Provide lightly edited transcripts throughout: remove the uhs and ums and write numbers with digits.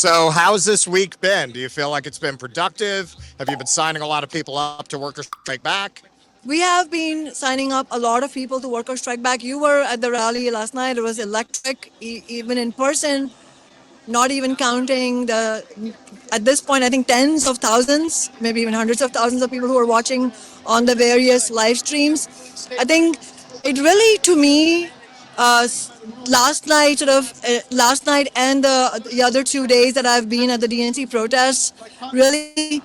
So, how's this week been? Do you feel like it's been productive? Have you been signing a lot of people up to Workers Strike Back? We have been signing up a lot of people to Worker Strike Back. You were at the rally last night. It was electric, even in person, not even counting at this point, I think tens of thousands, maybe even hundreds of thousands of people who are watching on the various live streams. I think it really, to me, last night and the other 2 days that I've been at the DNC protests really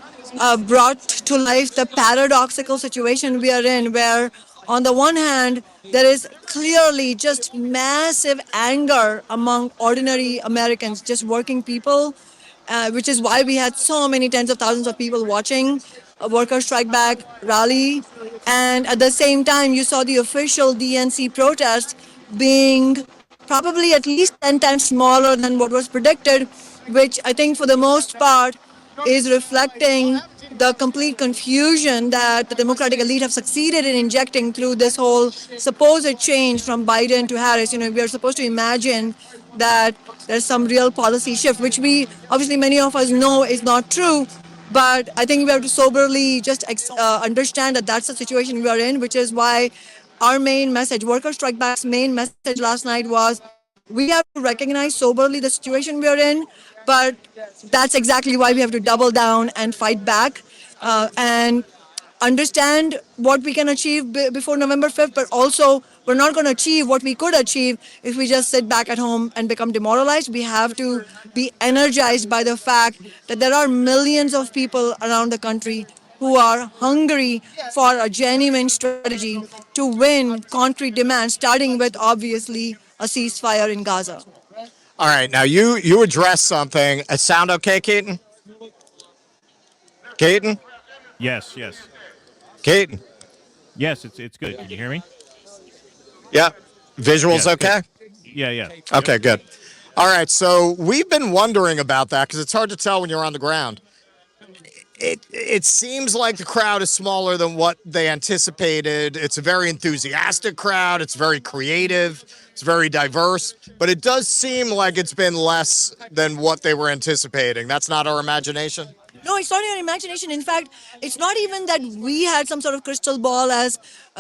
brought to life the paradoxical situation we are in, where on the one hand, there is clearly just massive anger among ordinary Americans, just working people, which is why we had so many tens of thousands of people watching a Worker Strike Back rally. And at the same time, you saw the official DNC protest being probably at least 10 times smaller than what was predicted, which I think for the most part is reflecting the complete confusion that the Democratic elite have succeeded in injecting through this whole supposed change from Biden to Harris. You know, we are supposed to imagine that there's some real policy shift, which we obviously many of us know is not true. But I think we have to soberly just understand that that's the situation we are in, which is why our main message, Worker Strike Back's main message last night was we have to recognize soberly the situation we are in, but that's exactly why we have to double down and fight back and understand what we can achieve before November 5th, but also we're not going to achieve what we could achieve if we just sit back at home and become demoralized. We have to be energized by the fact that there are millions of people around the country who are hungry for a genuine strategy to win concrete demands, starting with obviously a ceasefire in Gaza. All right, now you addressed something. Sound okay, Keaton? Keaton? Yes, yes, Keaton? yes. It's good. Can you hear me? Yep. Visuals Yes, good. okay? Yeah, yeah. Yep. Okay, good. All right, so we've been wondering about that because it's hard to tell when you're on the ground. It seems like the crowd is smaller than what they anticipated. It's a very enthusiastic crowd. It's very creative. It's very diverse. But it does seem like it's been less than what they were anticipating. That's not our imagination. No, it's not your imagination. In fact, it's not even that we had some sort of crystal ball as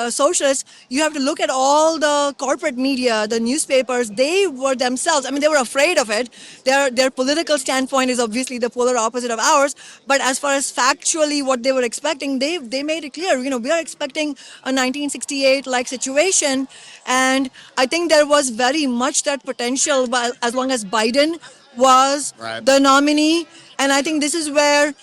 socialists. You have to look at all the corporate media, the newspapers. They were themselves. I mean, they were afraid of it. Their political standpoint is obviously the polar opposite of ours. But as far as factually what they were expecting, they made it clear. You know, we are expecting a 1968 like situation, and I think there was very much that potential. As long as Biden was Right. the nominee. And I think this is where,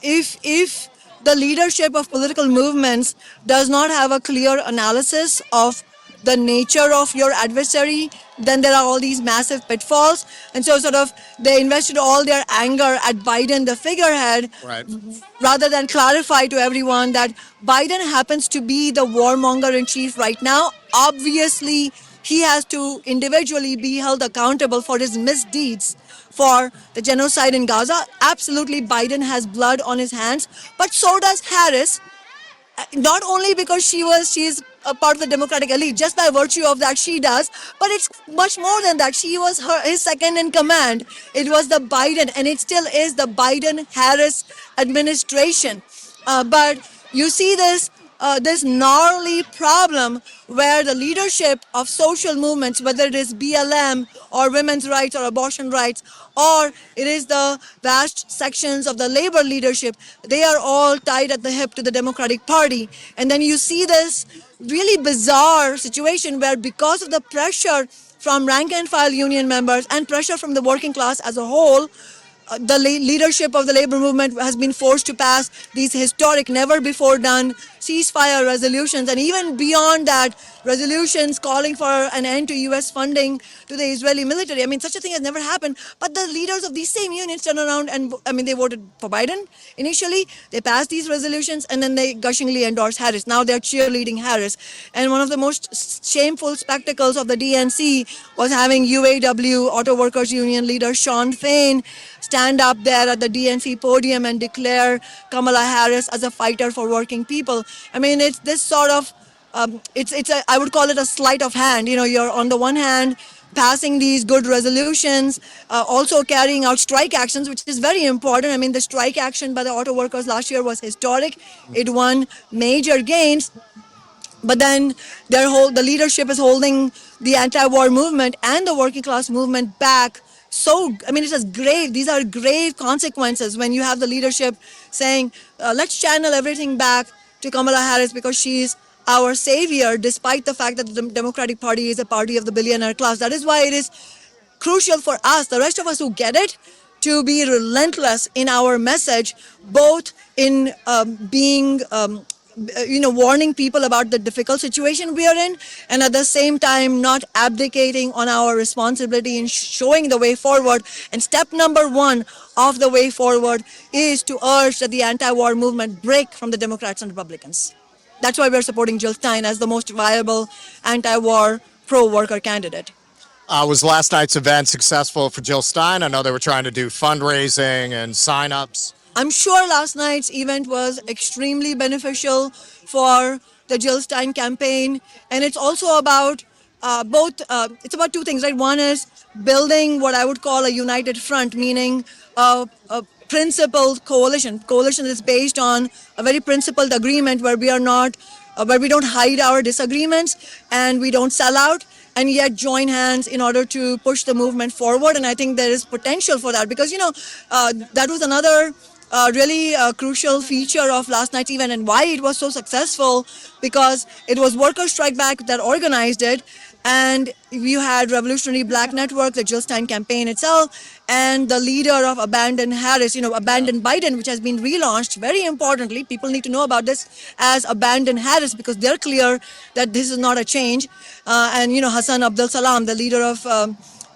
if the leadership of political movements does not have a clear analysis of the nature of your adversary, then there are all these massive pitfalls. And so, sort of, they invested all their anger at Biden, the figurehead, Right. rather than clarify to everyone that Biden happens to be the warmonger in chief right now. Obviously, he has to individually be held accountable for his misdeeds for the genocide in Gaza. Absolutely, Biden has blood on his hands, but so does Harris, not only because she's a part of the Democratic elite, just by virtue of that she does, but it's much more than that. She was his second in command. It was the Biden, and it still is the Biden-Harris administration. But you see this gnarly problem where the leadership of social movements, whether it is BLM or women's rights or abortion rights, or it is the vast sections of the labor leadership, they are all tied at the hip to the Democratic Party. And then you see this really bizarre situation where, because of the pressure from rank and file union members and pressure from the working class as a whole, the leadership of the labor movement has been forced to pass these historic, never before done ceasefire resolutions, and even beyond that, resolutions calling for an end to U.S. funding to the Israeli military. I mean, such a thing has never happened. But the leaders of these same unions turn around and, I mean, they voted for Biden initially. They passed these resolutions, and then they gushingly endorsed Harris. Now they're cheerleading Harris. And one of the most shameful spectacles of the DNC was having UAW, Auto Workers Union leader Sean Fain, stand up there at the DNC podium and declare Kamala Harris as a fighter for working people. I mean, it's this sort of, I would call it a sleight of hand. You know, you're on the one hand passing these good resolutions, also carrying out strike actions, which is very important. I mean, the strike action by the auto workers last year was historic. It won major gains, but then the leadership is holding the anti-war movement and the working class movement back. So I mean, it's just grave. These are grave consequences when you have the leadership saying, let's channel everything back to Kamala Harris because she's our savior, despite the fact that the Democratic Party is a party of the billionaire class. That is why it is crucial for us, the rest of us who get it, to be relentless in our message, both in being, warning people about the difficult situation we are in, and at the same time not abdicating on our responsibility in showing the way forward. And step number one of the way forward is to urge that the anti-war movement break from the Democrats and Republicans. That's why we're supporting Jill Stein as the most viable anti-war, pro-worker candidate. Was last night's event successful for Jill Stein? I know they were trying to do fundraising and sign-ups. I'm sure last night's event was extremely beneficial for the Jill Stein campaign, and it's also about it's about two things, right? One is building what I would call a united front, meaning a principled coalition. Coalition is based on a very principled agreement where we are not, where we don't hide our disagreements and we don't sell out, and yet join hands in order to push the movement forward. And I think there is potential for that because, that was another really crucial feature of last night's event and why it was so successful, because it was Workers Strike Back that organized it. And you had Revolutionary Black Network, the Jill Stein campaign itself, and the leader of Abandon Harris, Abandon Biden, which has been relaunched. Very importantly, people need to know about this as Abandon Harris because they're clear that this is not a change. And, Hassan Abdul Salam, the leader of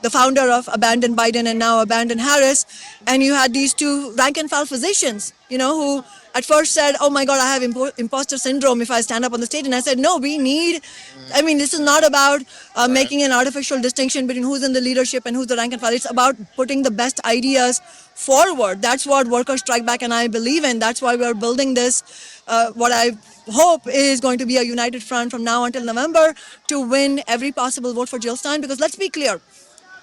the founder of Abandon Biden and now Abandon Harris. And you had these two rank and file physicians, who at first said, oh my God, I have imposter syndrome if I stand up on the stage. And I said, no, this is not about making an artificial distinction between who's in the leadership and who's the rank and file. It's about putting the best ideas forward. That's what Workers Strike Back and I believe in. That's why we're building this, what I hope is going to be a united front from now until November to win every possible vote for Jill Stein. Because let's be clear,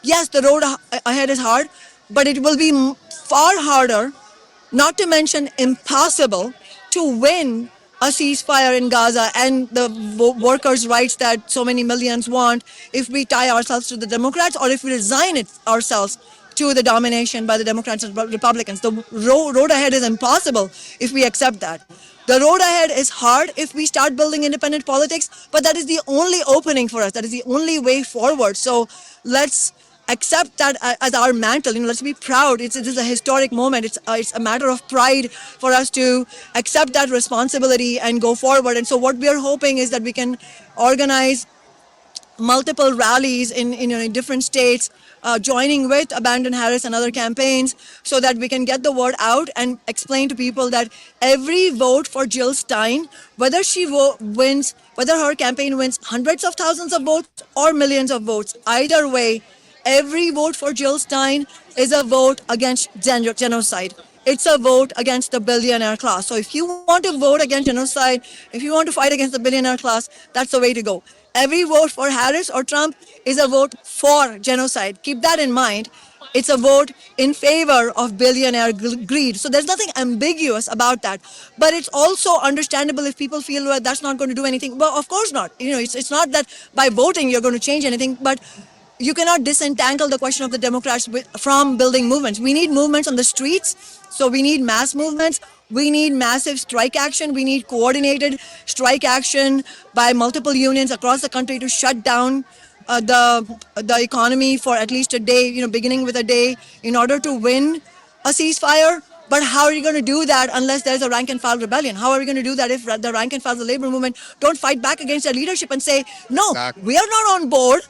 yes, the road ahead is hard, but it will be far harder, not to mention impossible, to win a ceasefire in Gaza and the workers' rights that so many millions want if we tie ourselves to the Democrats or if we resign ourselves to the domination by the Democrats and Republicans. The road ahead is impossible if we accept that. The road ahead is hard if we start building independent politics, but that is the only opening for us. That is the only way forward. So let's accept that as our mantle. Let's be proud. It is a historic moment. It's a matter of pride for us to accept that responsibility and go forward. And so what we are hoping is that we can organize multiple rallies in different states, joining with Abandon Harris and other campaigns, so that we can get the word out and explain to people that every vote for Jill Stein, whether whether her campaign wins hundreds of thousands of votes or millions of votes, either way, every vote for Jill Stein is a vote against genocide. It's a vote against the billionaire class. So if you want to vote against genocide, if you want to fight against the billionaire class, that's the way to go. Every vote for Harris or Trump is a vote for genocide. Keep that in mind. It's a vote in favor of billionaire greed. So there's nothing ambiguous about that. But it's also understandable if people feel, well, that's not going to do anything. Well, of course not. It's not that by voting you're going to change anything, but you cannot disentangle the question of the Democrats from building movements. We need movements on the streets, so we need mass movements. We need massive strike action. We need coordinated strike action by multiple unions across the country to shut down the economy for at least a day, beginning with a day, in order to win a ceasefire. But how are you going to do that unless there's a rank and file rebellion? How are we going to do that if the rank and file, the labor movement, don't fight back against their leadership and say, no, we are not on board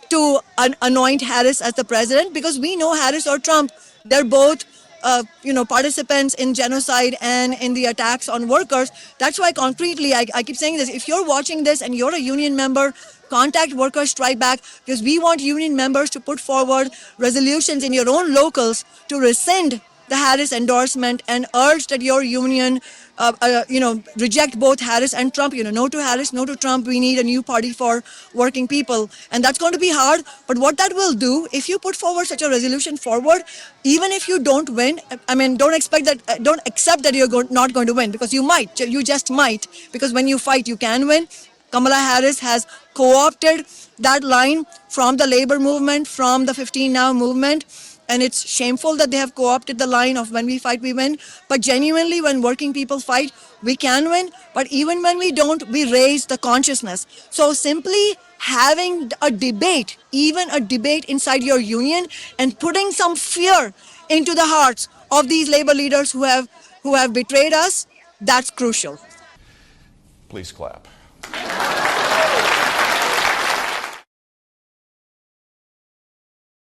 to anoint Harris as the president, because we know Harris or Trump, they're both participants in genocide and in the attacks on workers. That's why concretely, I keep saying this, if you're watching this and you're a union member, contact Workers Strike Back, because we want union members to put forward resolutions in your own locals to rescind the Harris endorsement and urge that your union, reject both Harris and Trump. No to Harris, no to Trump. We need a new party for working people, and that's going to be hard. But what that will do, if you put forward such a resolution forward, even if you don't win, I mean, don't accept that you're not going to win, because you just might, because when you fight, you can win. Kamala Harris has co-opted that line from the labor movement, from the 15 Now movement. And it's shameful that they have co-opted the line of when we fight, we win. But genuinely, when working people fight, we can win. But even when we don't, we raise the consciousness. So simply having a debate, even a debate inside your union, and putting some fear into the hearts of these labor leaders who have betrayed us, that's crucial. Please clap.